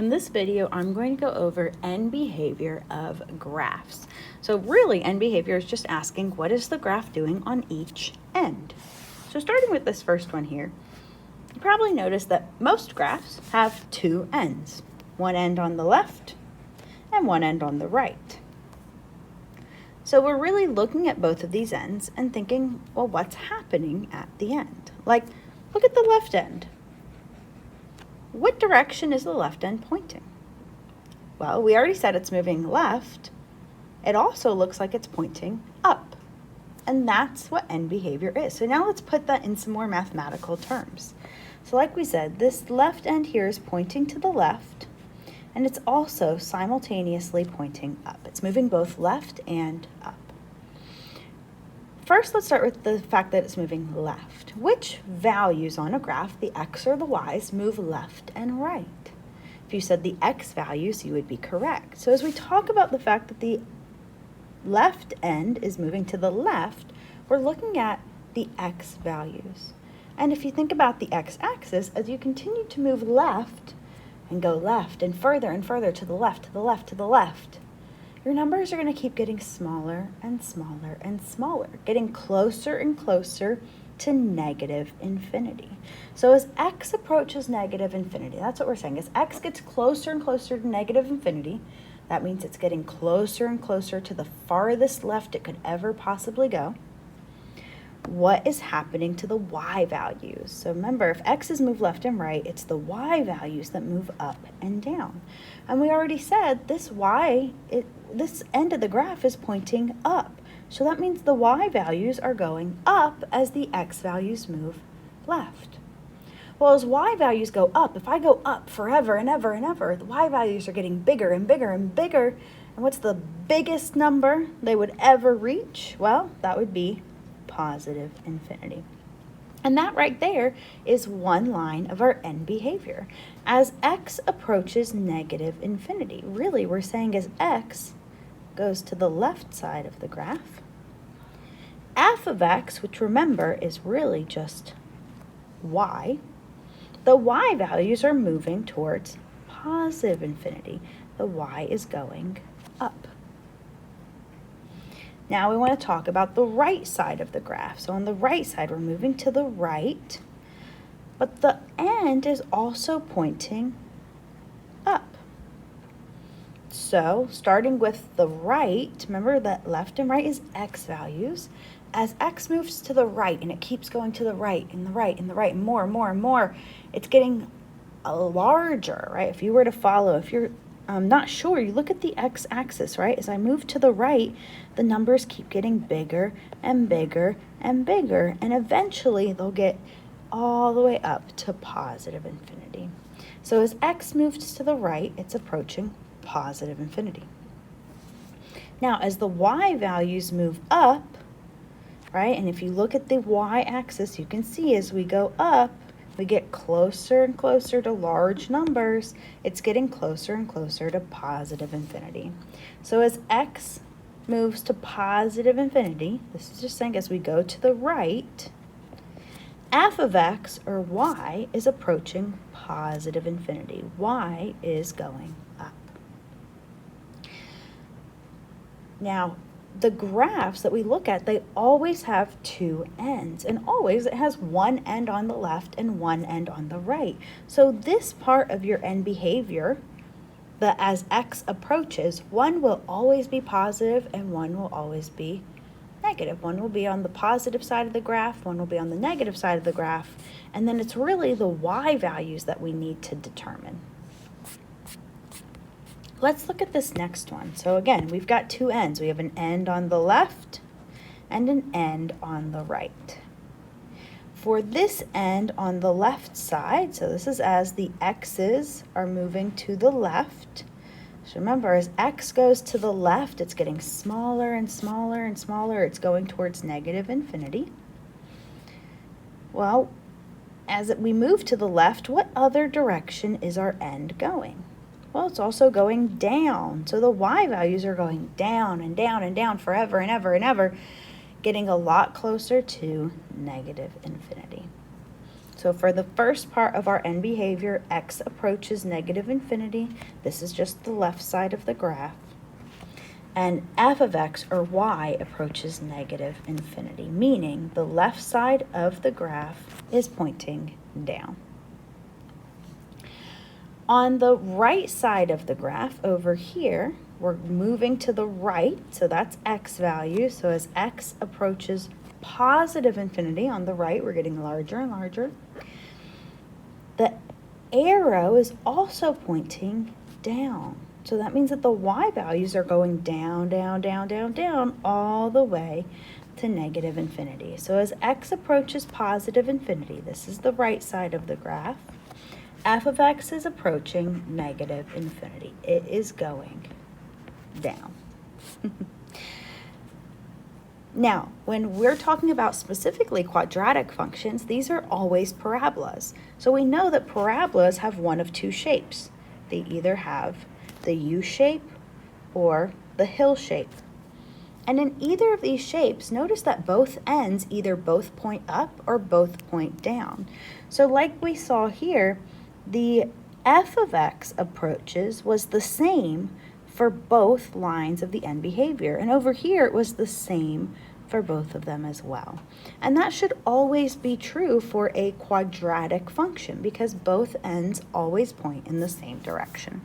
In this video, I'm going to go over end behavior of graphs. So really, end behavior is just asking what is the graph doing on each end. So starting with this first one here, you probably noticed that most graphs have two ends, one end on the left and one end on the right. So we're really looking at both of these ends and thinking, well, what's happening at the end? Like, look at the left end. What direction is the left end pointing? Well, we already said it's moving left. It also looks like it's pointing up. And that's what end behavior is. So now let's put that in some more mathematical terms. So like we said, this left end here is pointing to the left, and it's also simultaneously pointing up. It's moving both left and up. First, let's start with the fact that it's moving left. Which values on a graph, the x or the y's, move left and right? If you said the x values, you would be correct. So as we talk about the fact that the left end is moving to the left, we're looking at the x values. And if you think about the x-axis, as you continue to move left and go left and further to the left, to the left, to the left, your numbers are going to keep getting smaller and smaller and smaller, getting closer and closer to negative infinity. So as x approaches negative infinity, that's what we're saying. As x gets closer and closer to negative infinity, that means it's getting closer and closer to the farthest left it could ever possibly go. What is happening to the y values? So remember, if x's move left and right, it's the y values that move up and down. And we already said this this end of the graph is pointing up. So that means the y values are going up as the x values move left. Well, as y values go up, if I go up forever and ever and ever, the y values are getting bigger and bigger and bigger. And what's the biggest number they would ever reach? Well, that would be positive infinity. And that right there is one line of our end behavior. As x approaches negative infinity, really we're saying as x goes to the left side of the graph, f of x, which remember is really just y, the y values are moving towards positive infinity. The y is going up. Now we want to talk about the right side of the graph. So on the right side, we're moving to the right, but the end is also pointing up. So starting with the right, remember that left and right is x values. As x moves to the right, and it keeps going to the right and the right and the right, more and more and more, it's getting larger, right? If you were to follow, if you're not sure, you look at the x-axis, right? As I move to the right, the numbers keep getting bigger and bigger and bigger, and eventually they'll get all the way up to positive infinity. So as x moves to the right, it's approaching positive infinity. Now, as the y values move up, right, and if you look at the y-axis, you can see as we go up, we get closer and closer to large numbers. It's getting closer and closer to positive infinity. So as x moves to positive infinity, this is just saying as we go to the right, f of x, or y, is approaching positive infinity. Y is going up. Now, the graphs that we look at, they always have two ends, and always it has one end on the left and one end on the right. So this part of your end behavior, that as x approaches, one will always be positive and one will always be negative. One will be on the positive side of the graph, one will be on the negative side of the graph, and then it's really the y values that we need to determine. Let's look at this next one. So again, we've got two ends. We have an end on the left and an end on the right. For this end on the left side, so this is as the x's are moving to the left. So remember, as x goes to the left, it's getting smaller and smaller and smaller. It's going towards negative infinity. Well, as we move to the left, what other direction is our end going? Well, it's also going down. So the y values are going down and down and down forever and ever and ever, getting a lot closer to negative infinity. So for the first part of our end behavior, x approaches negative infinity. This is just the left side of the graph. And f of x, or y, approaches negative infinity, meaning the left side of the graph is pointing down. On the right side of the graph over here, we're moving to the right, so that's x value. So as x approaches positive infinity on the right, we're getting larger and larger. The arrow is also pointing down. So that means that the y values are going down, down, down, down, down, all the way to negative infinity. So as x approaches positive infinity, this is the right side of the graph, f of x is approaching negative infinity. It is going down. Now, when we're talking about specifically quadratic functions, these are always parabolas. So we know that parabolas have one of two shapes. They either have the U shape or the hill shape. And in either of these shapes, notice that both ends either both point up or both point down. So like we saw here, the f of x approaches was the same for both lines of the end behavior. And over here, it was the same for both of them as well. And that should always be true for a quadratic function because both ends always point in the same direction.